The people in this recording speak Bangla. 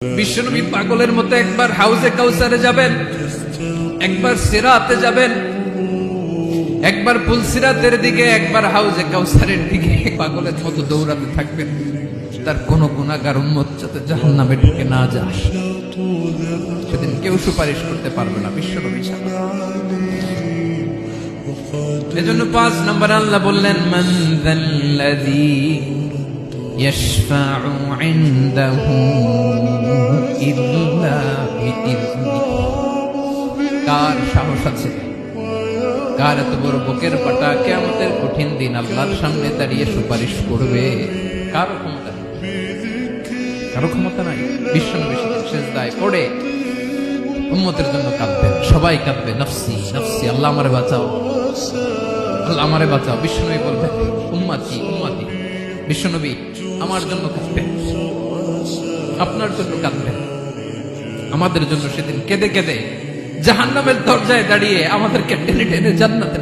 বিশ্বনবী পাগলের মতো একবার হাউজে কাউসারে যাবেন, একবার সিরাতে যাবেন, একবার পুলসিরাতের দিকে, একবার হাউজে কাউসারের দিকে পাগলের মতো দৌড়াতে থাকবেন। তার কোন গুনাহগার উম্মত যাতে জাহান্নামে ঢুকে না যায়, সেদিন কেউ সুপারিশ করতে পারবে না বিশ্বনবী ছাড়া। এজন্য 5 নম্বর আল্লাহ বললেন, মান যাল্লাযী ইয়াশফাউ ইনদাহু ইল্লা বিইযনিহি। কার সাহস আছে, কার এত বড় বুকের পাটা কিয়ামতের কঠিন দিন আল্লাহর সামনে দাঁড়িয়ে সুপারিশ করবে? কারো ক্ষমতা নেই, কারো ক্ষমতা নাই। বিশ্বনবী সিজদায় পড়ে উম্মতের জন্য কাঁদবেন, সবাই কাঁদবে, নফসি নফসি, আল্লাহ আমারে বাঁচাও, আল্লাহ আমারে বাঁচাও। বিশ্বনবী বলবেন, উম্মতি উম্মতি। বিশ্বনবী আমার জন্য কাঁদবেন, আপনার জন্য কাঁদবেন, আমাদের জন্য সেদিন কেঁদে কেঁদে জাহান্নামের দরজায় দাঁড়িয়ে আমাদেরকে টেনে টেনে জান্নাতের